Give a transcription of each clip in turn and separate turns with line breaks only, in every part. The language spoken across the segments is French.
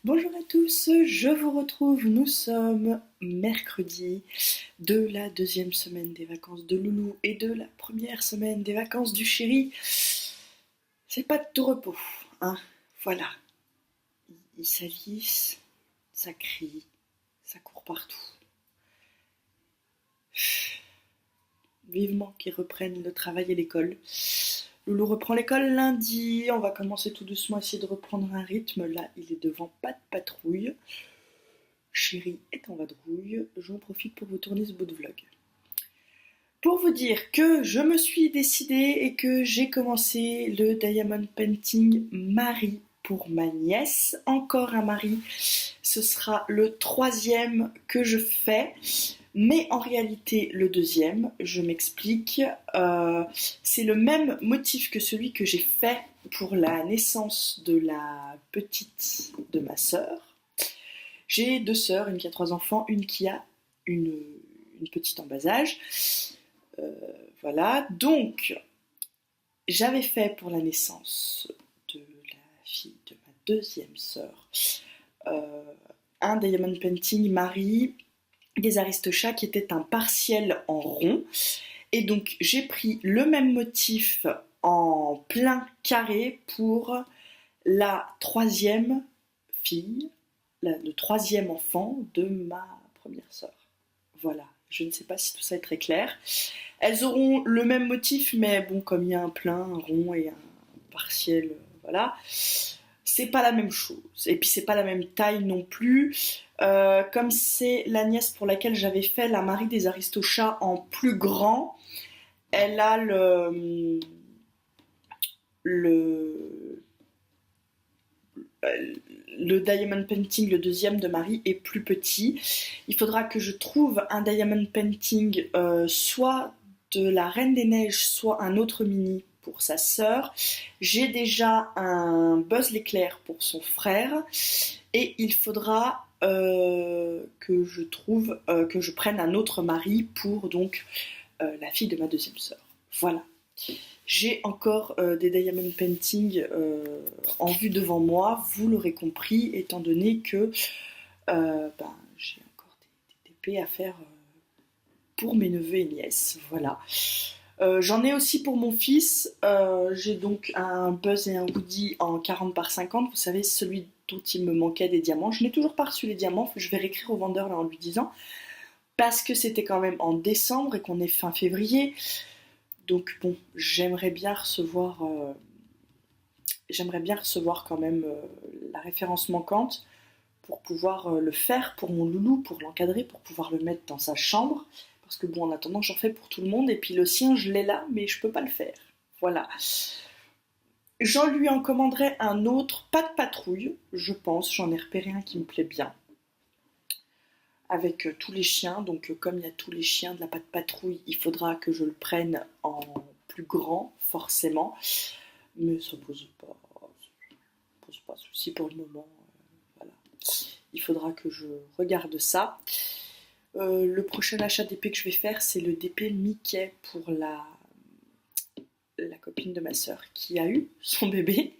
Bonjour à tous, je vous retrouve, nous sommes mercredi de la deuxième semaine des vacances de Loulou et de la première semaine des vacances du chéri. C'est pas de tout repos, hein, voilà. Il s'alise, ça crie, ça court partout. Vivement qu'ils reprennent le travail et l'école. Loulou reprend l'école lundi, on va commencer tout doucement à essayer de reprendre un rythme. Là, il est devant, pas de patrouille. Chéri est en vadrouille, j'en profite pour vous tourner ce bout de vlog. Pour vous dire que je me suis décidée et que j'ai commencé le Diamond Painting Marie pour ma nièce. Encore un Marie, ce sera le troisième que je fais. Mais en réalité, le deuxième, je m'explique, c'est le même motif que celui que j'ai fait pour la naissance de la petite de ma sœur. J'ai deux sœurs, une qui a 3 enfants, une qui a une petite en bas âge. Voilà, donc j'avais fait pour la naissance de la fille de ma deuxième sœur un Diamond Painting Marie des Aristochats qui était un partiel en rond. Et donc j'ai pris le même motif en plein carré pour la troisième fille, le troisième enfant de ma première sœur. Voilà, je ne sais pas si tout ça est très clair. Elles auront le même motif, mais bon, comme il y a un plein, un rond et un partiel, voilà, c'est pas la même chose. Et puis c'est pas la même taille non plus. Comme c'est la nièce pour laquelle j'avais fait la Marie des Aristochats en plus grand, elle a le Diamond Painting, le deuxième de Marie, est plus petit. Il faudra que je trouve un Diamond Painting soit de la Reine des Neiges, soit un autre mini pour sa sœur. J'ai déjà un Buzz l'éclair pour son frère. Et il faudra que je prenne un autre Marie pour donc la fille de ma deuxième sœur. Voilà. J'ai encore des Diamond Painting en vue devant moi, vous l'aurez compris, étant donné que j'ai encore des TP à faire pour mes neveux et nièces. Voilà. J'en ai aussi pour mon fils. J'ai donc un Buzz et un Woody en 40 par 50. Vous savez, celui dont il me manquait des diamants. Je n'ai toujours pas reçu les diamants. Je vais réécrire au vendeur là en lui disant. Parce que c'était quand même en décembre et qu'on est fin février. Donc bon, j'aimerais bien recevoir quand même la référence manquante pour pouvoir le faire pour mon loulou, pour l'encadrer, pour pouvoir le mettre dans sa chambre. Parce que bon, en attendant, j'en fais pour tout le monde. Et puis le sien, je l'ai là, mais je peux pas le faire. Voilà. J'en lui en commanderai un autre, pas de patrouille, je pense. J'en ai repéré un qui me plaît bien. Avec tous les chiens, donc comme il y a tous les chiens de la patte patrouille, il faudra que je le prenne en plus grand, forcément. Mais ça pose pas souci pour le moment. Voilà. Il faudra que je regarde ça. Le prochain achat d'épée que je vais faire, c'est le DP Mickey pour la copine de ma sœur qui a eu son bébé.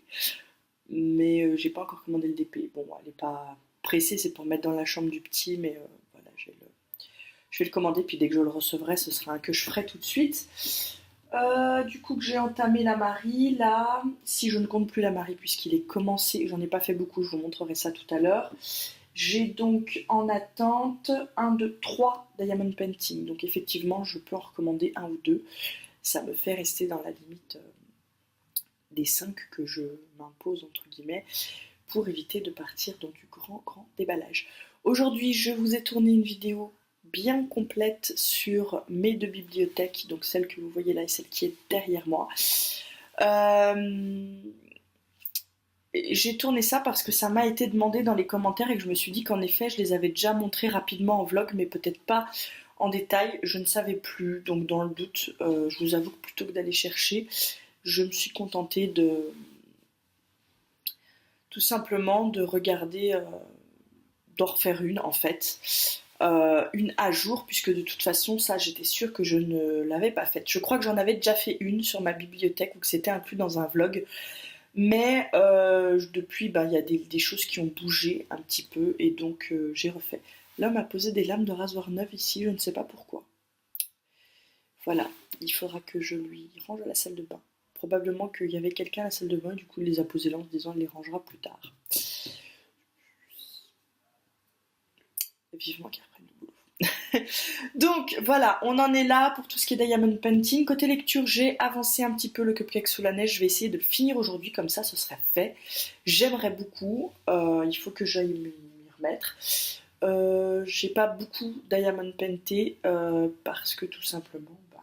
Mais j'ai pas encore commandé le DP. Bon, elle est pas pressée, c'est pour mettre dans la chambre du petit, mais voilà, je vais le commander, puis dès que je le recevrai, ce sera un que je ferai tout de suite. Du coup que j'ai entamé la Marie, là, si je ne compte plus la Marie puisqu'il est commencé, j'en ai pas fait beaucoup, je vous montrerai ça tout à l'heure. J'ai donc en attente 1, 2, 3 Diamond Painting, donc effectivement je peux en recommander un ou deux. Ça me fait rester dans la limite des 5 que je m'impose entre guillemets pour éviter de partir dans du grand déballage. Aujourd'hui je vous ai tourné une vidéo bien complète sur mes deux bibliothèques, donc celle que vous voyez là et celle qui est derrière moi. J'ai tourné ça parce que ça m'a été demandé dans les commentaires et que je me suis dit qu'en effet je les avais déjà montrés rapidement en vlog mais peut-être pas en détail, je ne savais plus, donc dans le doute, je vous avoue que plutôt que d'aller chercher, je me suis contentée de tout simplement de regarder, d'en refaire une en fait. Une à jour, puisque de toute façon ça j'étais sûre que je ne l'avais pas faite. Je crois que j'en avais déjà fait une sur ma bibliothèque ou que c'était inclus dans un vlog, Mais depuis, bah, il y a des choses qui ont bougé un petit peu et donc j'ai refait. L'homme a posé des lames de rasoir neuves ici, je ne sais pas pourquoi. Voilà, il faudra que je lui range à la salle de bain. Probablement qu'il y avait quelqu'un à la salle de bain, du coup il les a posés là en se disant il les rangera plus tard. Vivement qu'il reprenne du boulot. Donc voilà, on en est là pour tout ce qui est diamond painting. Côté lecture, j'ai avancé un petit peu le Cupcake sous la neige. Je vais essayer de le finir aujourd'hui, comme ça ce sera fait. J'aimerais beaucoup, il faut que j'aille m'y remettre. J'ai pas beaucoup diamond painté parce que tout simplement, bah,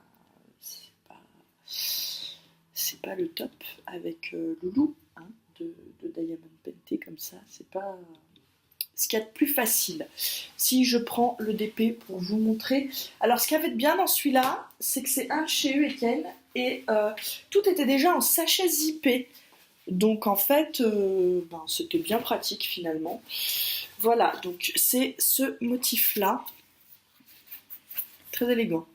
c'est pas le top avec Loulou hein, de diamond painté comme ça. C'est pas ce qu'il y a de plus facile. Si je prends le DP pour vous montrer. Alors, ce qu'il y avait de bien dans celui-là, c'est que c'est un de chez Ueken et tout était déjà en sachet zippé. Donc, en fait, c'était bien pratique finalement. Voilà, donc c'est ce motif-là. Très élégant.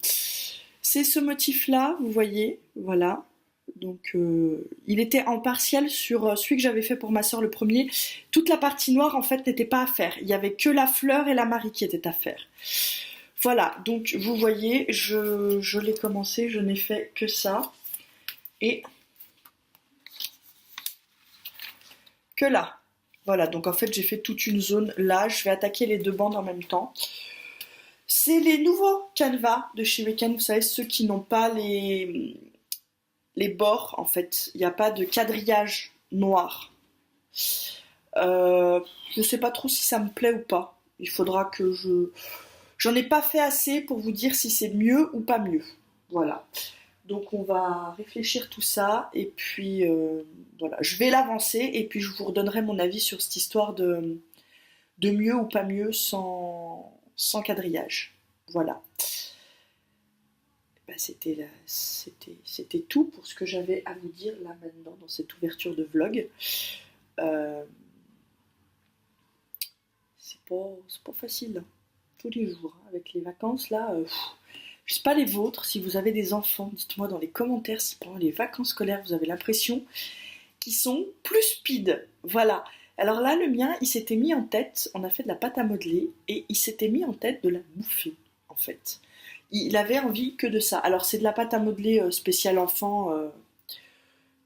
C'est ce motif-là, vous voyez, voilà. Donc, il était en partiel sur celui que j'avais fait pour ma soeur le premier. Toute la partie noire, en fait, n'était pas à faire. Il y avait que la fleur et la Marie qui étaient à faire. Voilà, donc vous voyez, je l'ai commencé, je n'ai fait que ça. Et que là. Voilà, donc en fait, j'ai fait toute une zone là. Je vais attaquer les deux bandes en même temps. C'est les nouveaux canevas de chez Weekend, vous savez, ceux qui n'ont pas les bords, en fait. Il n'y a pas de quadrillage noir. Je sais pas trop si ça me plaît ou pas. Il faudra que je... J'en ai pas fait assez pour vous dire si c'est mieux ou pas mieux. Voilà. Donc on va réfléchir tout ça et puis voilà. Je vais l'avancer et puis je vous redonnerai mon avis sur cette histoire de mieux ou pas mieux sans quadrillage. Voilà. Ben, c'était tout pour ce que j'avais à vous dire là maintenant dans cette ouverture de vlog. C'est pas facile, hein, tous les jours, hein, avec les vacances là. Je sais pas les vôtres, si vous avez des enfants, dites-moi dans les commentaires si pendant les vacances scolaires vous avez l'impression qu'ils sont plus speed. Voilà. Alors là, le mien, il s'était mis en tête, on a fait de la pâte à modeler, et il s'était mis en tête de la bouffer, en fait. Il avait envie que de ça. Alors c'est de la pâte à modeler spéciale enfant,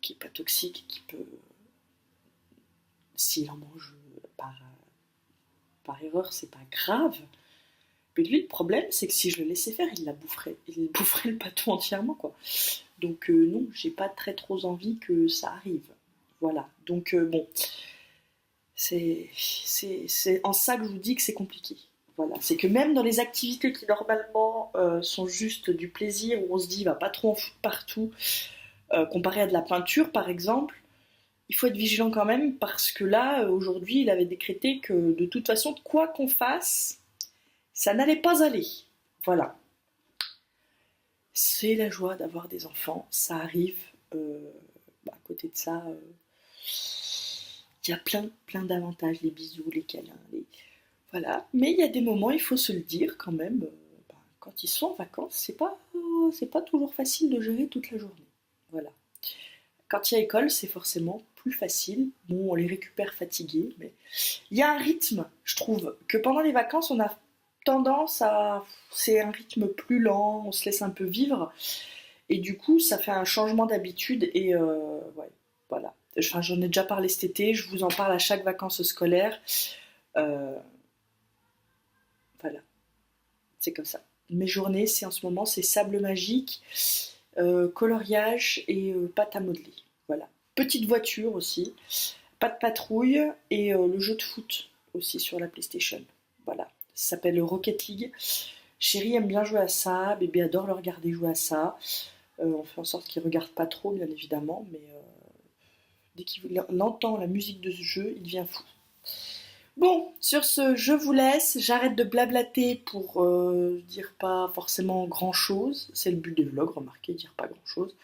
qui est pas toxique, qui peut, s'il en mange par erreur, c'est pas grave. Mais lui, le problème, c'est que si je le laissais faire, il la boufferait. Il boufferait le pâteau entièrement, quoi. Donc non, j'ai pas très trop envie que ça arrive. Voilà. Donc bon, c'est en ça que je vous dis que c'est compliqué. Voilà. C'est que même dans les activités qui normalement sont juste du plaisir, où on se dit, il va pas trop en foutre partout, comparé à de la peinture, par exemple, il faut être vigilant quand même, parce que là, aujourd'hui, il avait décrété que de toute façon, quoi qu'on fasse, ça n'allait pas aller. Voilà. C'est la joie d'avoir des enfants, ça arrive. À côté de ça, il y a plein d'avantages, les bisous, les câlins, voilà. Mais il y a des moments, il faut se le dire quand même. Quand ils sont en vacances, c'est pas toujours facile de gérer toute la journée. Voilà. Quand il y a école, c'est forcément plus facile. Bon, on les récupère fatigués, mais il y a un rythme, je trouve, que pendant les vacances, on a tendance à... C'est un rythme plus lent, on se laisse un peu vivre, et du coup, ça fait un changement d'habitude, et ouais, voilà. Enfin, j'en ai déjà parlé cet été, je vous en parle à chaque vacances scolaires. Voilà, c'est comme ça. Mes journées, c'est en ce moment, c'est sable magique, coloriage et pâte à modeler. Voilà. Petite voiture aussi, pas de patrouille et le jeu de foot aussi sur la PlayStation. Voilà. Ça s'appelle Rocket League. Chérie aime bien jouer à ça, bébé adore le regarder jouer à ça. On fait en sorte qu'il regarde pas trop, bien évidemment, mais dès qu'il entend la musique de ce jeu, il devient fou. Bon, sur ce, je vous laisse. J'arrête de blablater pour dire pas forcément grand-chose. C'est le but des vlogs, remarquez, dire pas grand-chose.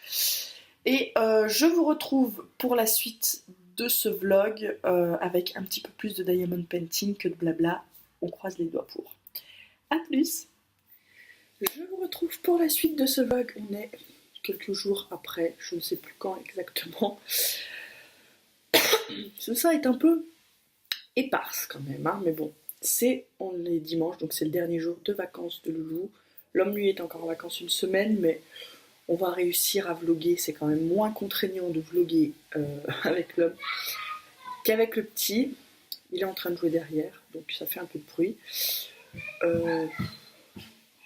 Et je vous retrouve pour la suite de ce vlog avec un petit peu plus de diamond painting que de blabla. On croise les doigts pour. A plus! Je vous retrouve pour la suite de ce vlog. On est quelques jours après, je ne sais plus quand exactement. Tout ça est un peu éparse quand même, hein, mais bon, on est dimanche, donc c'est le dernier jour de vacances de Loulou. L'homme, lui, est encore en vacances une semaine, mais on va réussir à vlogger. C'est quand même moins contraignant de vlogger avec l'homme qu'avec le petit. Il est en train de jouer derrière, donc ça fait un peu de bruit.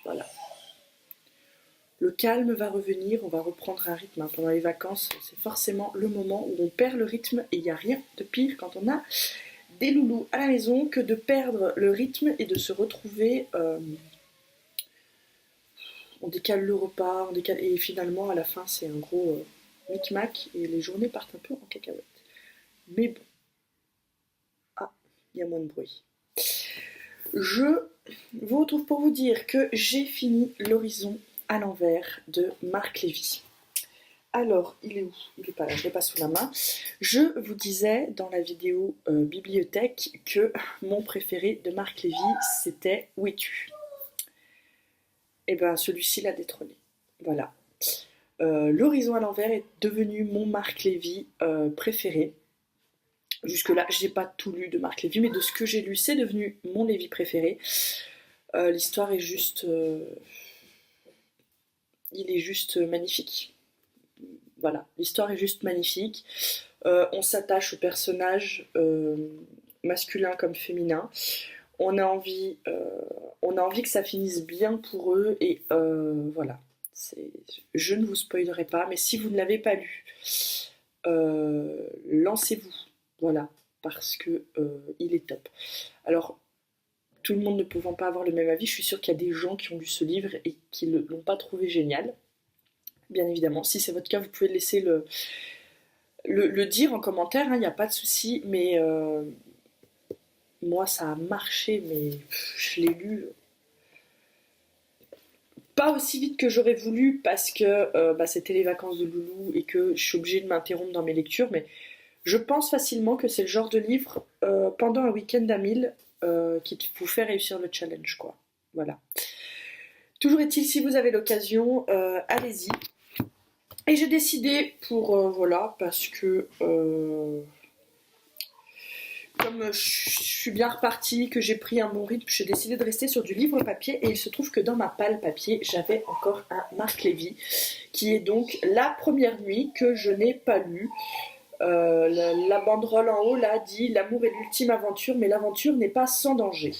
Voilà. Le calme va revenir, on va reprendre un rythme. Pendant les vacances, c'est forcément le moment où on perd le rythme, et il n'y a rien de pire quand on a des loulous à la maison que de perdre le rythme et de se retrouver... on décale le repas, et finalement à la fin c'est un gros micmac et les journées partent un peu en cacahuète. Mais bon. Ah, il y a moins de bruit. Je vous retrouve pour vous dire que j'ai fini l'horizon à l'envers de Marc Lévy. Alors, il est où? Il n'est pas là, je ne l'ai pas sous la main. Je vous disais dans la vidéo bibliothèque que mon préféré de Marc Lévy, c'était Où es-tu? Et bien, celui-ci l'a détrôné. Voilà. L'horizon à l'envers est devenu mon Marc Lévy préféré. Jusque-là, je n'ai pas tout lu de Marc Lévy, mais de ce que j'ai lu, c'est devenu mon Lévy préféré. L'histoire est juste... il est juste magnifique. Voilà, l'histoire est juste magnifique. On s'attache aux personnages masculins comme féminins. On a envie que ça finisse bien pour eux et voilà. Je ne vous spoilerai pas, mais si vous ne l'avez pas lu, lancez-vous, voilà, parce que il est top. Alors, tout le monde ne pouvant pas avoir le même avis, je suis sûre qu'il y a des gens qui ont lu ce livre et qui ne l'ont pas trouvé génial. Bien évidemment, si c'est votre cas, vous pouvez laisser le dire en commentaire, il n'y a pas de souci, mais moi ça a marché, mais je l'ai lu pas aussi vite que j'aurais voulu parce que c'était les vacances de Loulou et que je suis obligée de m'interrompre dans mes lectures, mais je pense facilement que c'est le genre de livre pendant un week-end à 1000 qui vous fait réussir le challenge, quoi. Voilà. Toujours est-il, si vous avez l'occasion, allez-y. Et j'ai décidé voilà, parce que comme je suis bien repartie, que j'ai pris un bon rythme, j'ai décidé de rester sur du livre papier et il se trouve que dans ma palle papier, j'avais encore un Marc Lévy qui est donc La première nuit que je n'ai pas lu. La banderole en haut là dit l'amour est l'ultime aventure, mais l'aventure n'est pas sans danger.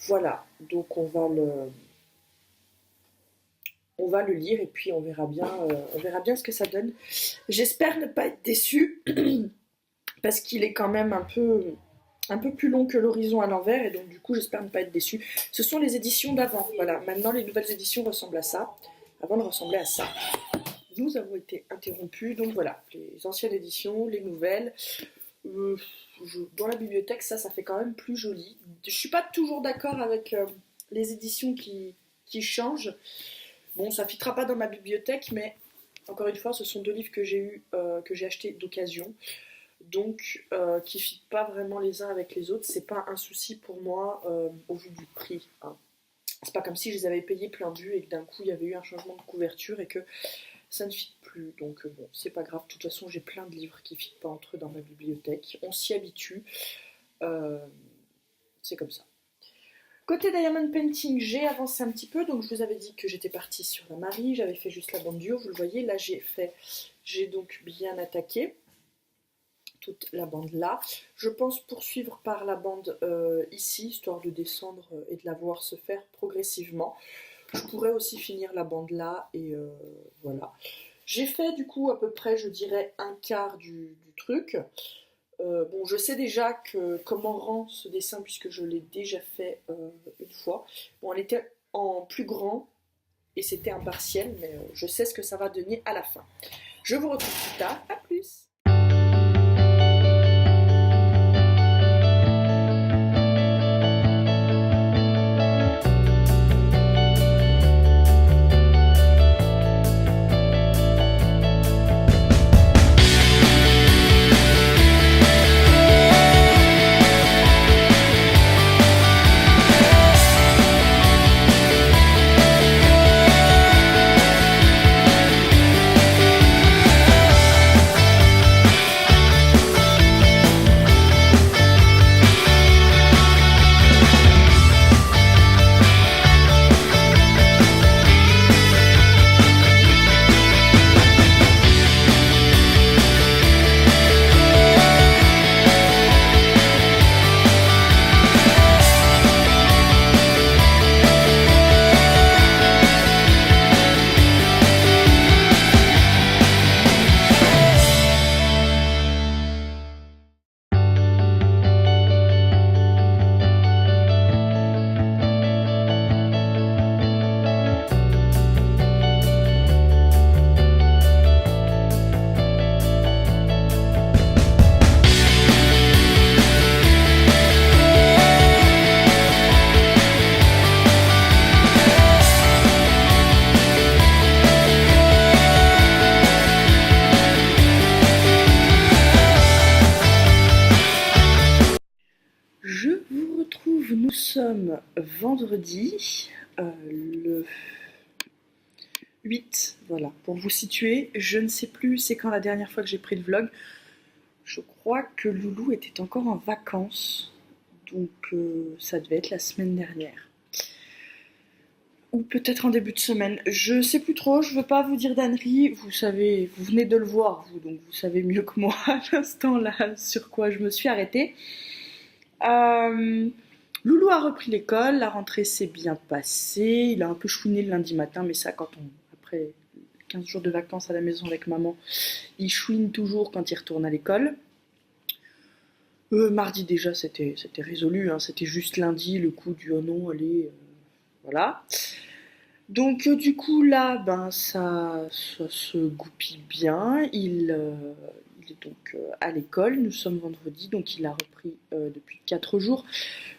Voilà, donc on va le lire et puis on verra bien ce que ça donne. J'espère ne pas être déçue parce qu'il est quand même un peu plus long que l'horizon à l'envers et donc du coup j'espère ne pas être déçue. Ce sont les éditions d'avant, voilà. Maintenant les nouvelles éditions ressemblent à ça. Avant elles ressemblaient à ça. Nous avons été interrompus, donc voilà, les anciennes éditions, les nouvelles. Dans la bibliothèque, ça fait quand même plus joli. Je suis pas toujours d'accord avec les éditions qui changent. Bon, ça ne fitera pas dans ma bibliothèque, mais encore une fois, ce sont deux livres que j'ai achetés d'occasion, donc qui ne fitent pas vraiment les uns avec les autres. C'est pas un souci pour moi au vu du prix. Hein. C'est pas comme si je les avais payés plein de vue et que d'un coup il y avait eu un changement de couverture et que ça ne fit plus. Donc bon, c'est pas grave. De toute façon, j'ai plein de livres qui ne fitent pas entre eux dans ma bibliothèque. On s'y habitue. C'est comme ça. Côté Diamond Painting, j'ai avancé un petit peu, donc je vous avais dit que j'étais partie sur la Marie, j'avais fait juste la bande du haut, vous le voyez, là j'ai donc bien attaqué toute la bande là. Je pense poursuivre par la bande ici, histoire de descendre et de la voir se faire progressivement. Je pourrais aussi finir la bande là, et voilà. J'ai fait du coup à peu près, je dirais, un quart du truc. Bon, je sais déjà comment rend ce dessin puisque je l'ai déjà fait une fois. Bon, elle était en plus grand et c'était un partiel, mais je sais ce que ça va donner à la fin. Je vous retrouve plus tard, à plus! sommes vendredi, le 8, voilà, pour vous situer. Je ne sais plus c'est quand la dernière fois que j'ai pris le vlog. Je crois que Loulou était encore en vacances, donc ça devait être la semaine dernière. Ou peut-être en début de semaine, je sais plus trop, je veux pas vous dire d'ânerie, vous savez, vous venez de le voir vous, donc vous savez mieux que moi à l'instant là sur quoi je me suis arrêtée. Loulou a repris l'école, la rentrée s'est bien passée, il a un peu chouiné le lundi matin, mais ça après 15 jours de vacances à la maison avec maman, il chouine toujours quand il retourne à l'école. Mardi déjà c'était résolu, hein, c'était juste lundi le coup du oh non allez, voilà. Donc du coup là, ben ça se goupille bien. Il est donc à l'école. Nous sommes vendredi, donc il a repris depuis 4 jours.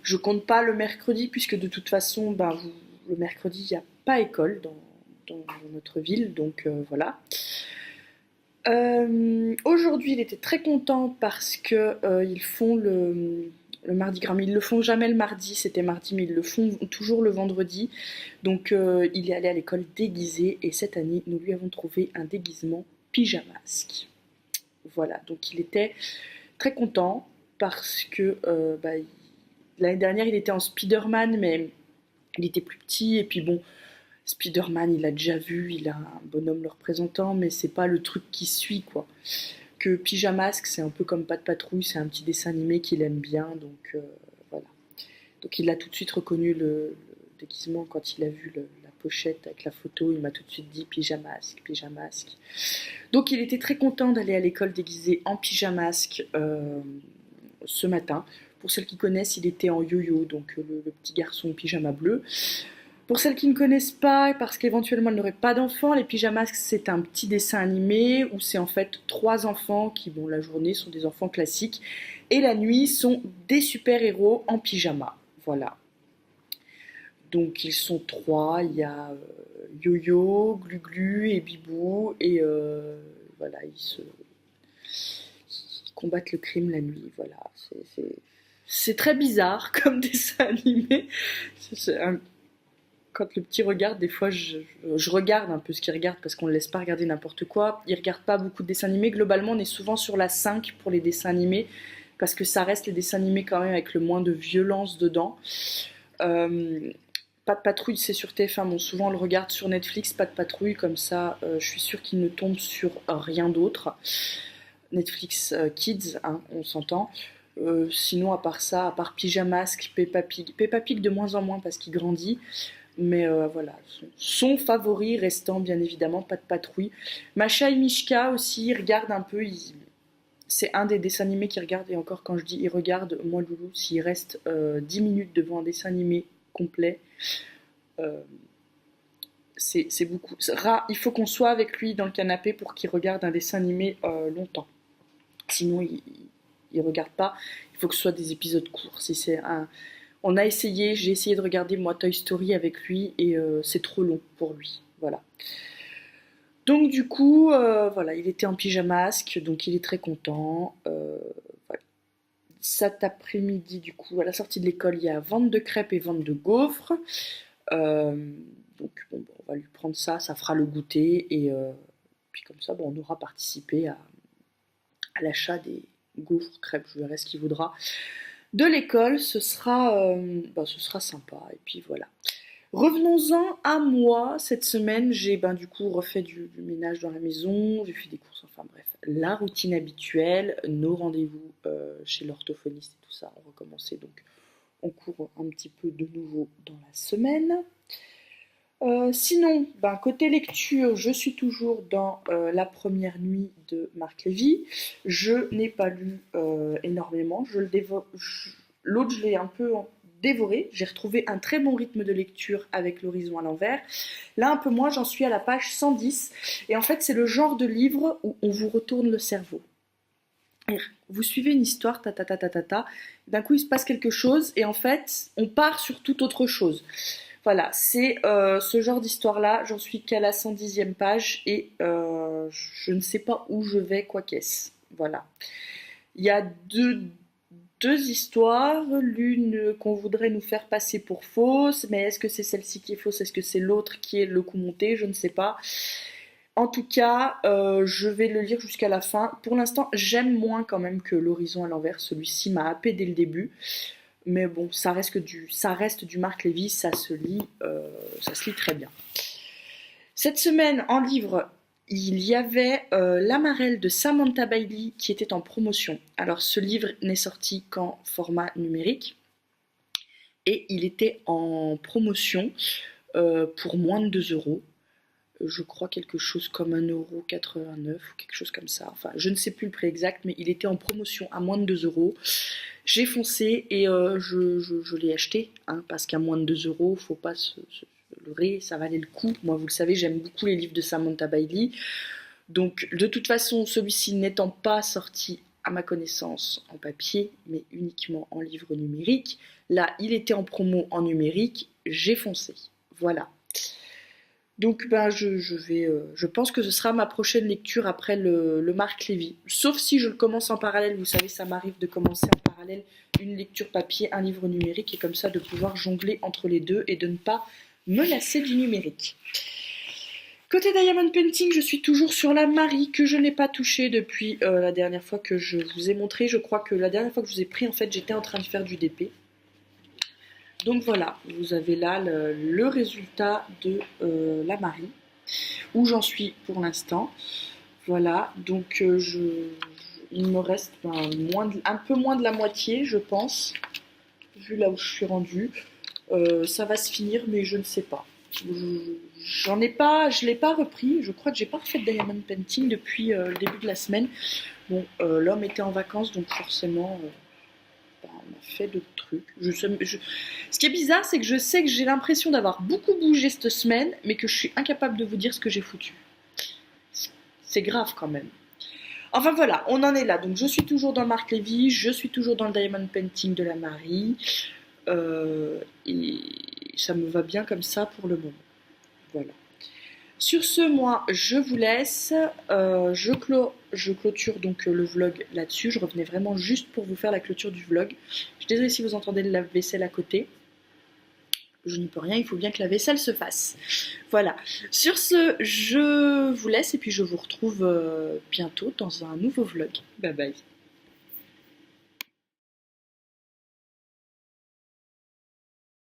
Je compte pas le mercredi puisque de toute façon, ben, le mercredi il n'y a pas école dans notre ville, donc voilà. Aujourd'hui, il était très content parce que ils font le mardi gras, mais ils le font jamais le mardi, c'était mardi, mais ils le font toujours le vendredi. Donc il est allé à l'école déguisé et cette année, nous lui avons trouvé un déguisement pyjamasque. Voilà, donc il était très content parce que l'année dernière, il était en Spider-Man, mais il était plus petit et puis bon, Spider-Man, il a déjà vu, il a un bonhomme le représentant, mais c'est pas le truc qui suit, quoi. Que Pyjamasque, c'est un peu comme Pat' Patrouille, c'est un petit dessin animé qu'il aime bien, donc voilà. Donc il a tout de suite reconnu le déguisement quand il a vu la pochette avec la photo, il m'a tout de suite dit Pyjamasque, Pyjamasque. Donc il était très content d'aller à l'école déguisé en Pyjamasque ce matin. Pour celles qui connaissent, il était en yo-yo, donc le petit garçon pyjama bleu. Pour celles qui ne connaissent pas, parce qu'éventuellement elles n'auraient pas d'enfants, les Pyjamasques c'est un petit dessin animé où c'est en fait 3 enfants qui, bon, la journée sont des enfants classiques et la nuit sont des super-héros en pyjama. Voilà. Donc ils sont 3, il y a Yo-Yo, Glu-Glu et Bibou et voilà, ils combattent le crime la nuit. Voilà, c'est très bizarre comme dessin animé. Quand le petit regarde, des fois je regarde un peu ce qu'il regarde parce qu'on ne le laisse pas regarder n'importe quoi. Il ne regarde pas beaucoup de dessins animés. Globalement, on est souvent sur la 5 pour les dessins animés parce que ça reste les dessins animés quand même avec le moins de violence dedans. Pat' Patrouille, c'est sur TF1. Bon, souvent on le regarde sur Netflix, Pat' Patrouille, comme ça je suis sûre qu'il ne tombe sur rien d'autre. Netflix Kids, hein, on s'entend. Sinon, à part ça, à part Pyjamasque, Peppa Pig de moins en moins parce qu'il grandit. Mais voilà, son favori restant bien évidemment Pat' Patrouille. Macha et Mishka aussi, ils regardent un peu, c'est un des dessins animés qu'ils regardent, et encore quand je dis ils regardent, moi Loulou, s'il reste 10 minutes devant un dessin animé complet, c'est beaucoup. Il faut qu'on soit avec lui dans le canapé pour qu'il regarde un dessin animé longtemps. Sinon, il regarde pas, il faut que ce soit des épisodes courts. Si c'est j'ai essayé de regarder moi Toy Story avec lui et c'est trop long pour lui, voilà. Donc du coup, voilà, il était en pyjamasque, donc il est très content. Voilà. Cet après-midi, du coup, à la sortie de l'école, il y a vente de crêpes et vente de gaufres. Donc bon, on va lui prendre ça, ça fera le goûter et puis comme ça, bon, on aura participé à l'achat des gaufres, crêpes, je verrai ce qu'il voudra. De l'école, ce sera sympa. Et puis voilà. Revenons-en à moi. Cette semaine, j'ai du coup refait du ménage dans la maison, j'ai fait des courses, enfin bref, la routine habituelle, nos rendez-vous chez l'orthophoniste et tout ça ont recommencé. Donc on court un petit peu de nouveau dans la semaine. Sinon, côté lecture, je suis toujours dans La première nuit de Marc Lévy. Je n'ai pas lu énormément. L'autre, je l'ai un peu dévoré. J'ai retrouvé un très bon rythme de lecture avec L'horizon à l'envers. Là, un peu moins, j'en suis à la page 110. Et en fait, c'est le genre de livre où on vous retourne le cerveau. Vous suivez une histoire, d'un coup il se passe quelque chose et en fait, on part sur toute autre chose. Voilà, c'est ce genre d'histoire-là, j'en suis qu'à la 110e page et je ne sais pas où je vais, quoi qu'est-ce. Voilà. Il y a deux histoires, l'une qu'on voudrait nous faire passer pour fausse, mais est-ce que c'est celle-ci qui est fausse, est-ce que c'est l'autre qui est le coup monté, je ne sais pas. En tout cas, je vais le lire jusqu'à la fin. Pour l'instant, j'aime moins quand même que L'Horizon à l'envers. Celui-ci m'a happé dès le début. Mais bon, ça reste du Marc Lévy, ça se lit très bien. Cette semaine, en livre, il y avait L'Amarelle de Samantha Bailey qui était en promotion. Alors, ce livre n'est sorti qu'en format numérique. Et il était en promotion pour moins de 2 euros. Je crois quelque chose comme 1,89 € ou quelque chose comme ça. Enfin, je ne sais plus le prix exact, mais il était en promotion à moins de 2 euros. J'ai foncé et je l'ai acheté, hein, parce qu'à moins de 2 euros, faut pas se leurrer, ça valait le coup. Moi, vous le savez, j'aime beaucoup les livres de Samantha Bailey. Donc, de toute façon, celui-ci n'étant pas sorti à ma connaissance en papier, mais uniquement en livre numérique, là, il était en promo en numérique, j'ai foncé. Voilà. Donc je pense que ce sera ma prochaine lecture après le Marc Lévy. Sauf si je le commence en parallèle, vous savez, ça m'arrive de commencer en parallèle une lecture papier, un livre numérique, et comme ça de pouvoir jongler entre les deux et de ne pas me lasser du numérique. Côté Diamond Painting, je suis toujours sur la Marie que je n'ai pas touchée depuis la dernière fois que je vous ai montré. Je crois que la dernière fois que je vous ai pris, en fait, j'étais en train de faire du DP. Donc voilà, vous avez là le résultat de la Marie, où j'en suis pour l'instant. Voilà, donc il me reste un peu moins de la moitié, je pense, vu là où je suis rendue. Ça va se finir, mais je ne sais pas. Je l'ai pas repris. Je crois que j'ai pas refait de Diamond Painting depuis le début de la semaine. Bon, l'homme était en vacances, donc forcément... on a fait d'autres trucs. Ce qui est bizarre, c'est que je sais que j'ai l'impression d'avoir beaucoup bougé cette semaine, mais que je suis incapable de vous dire ce que j'ai foutu. C'est grave quand même. Enfin voilà, on en est là. Donc je suis toujours dans le Marc Lévy, je suis toujours dans le Diamond Painting de la Marie. Et ça me va bien comme ça pour le moment. Voilà. Sur ce, moi, je vous laisse. Je clôture donc le vlog là-dessus. Je revenais vraiment juste pour vous faire la clôture du vlog. Je suis désolée si vous entendez le lave-vaisselle à côté. Je n'y peux rien, il faut bien que la vaisselle se fasse. Voilà. Sur ce, je vous laisse et puis je vous retrouve bientôt dans un nouveau vlog. Bye bye.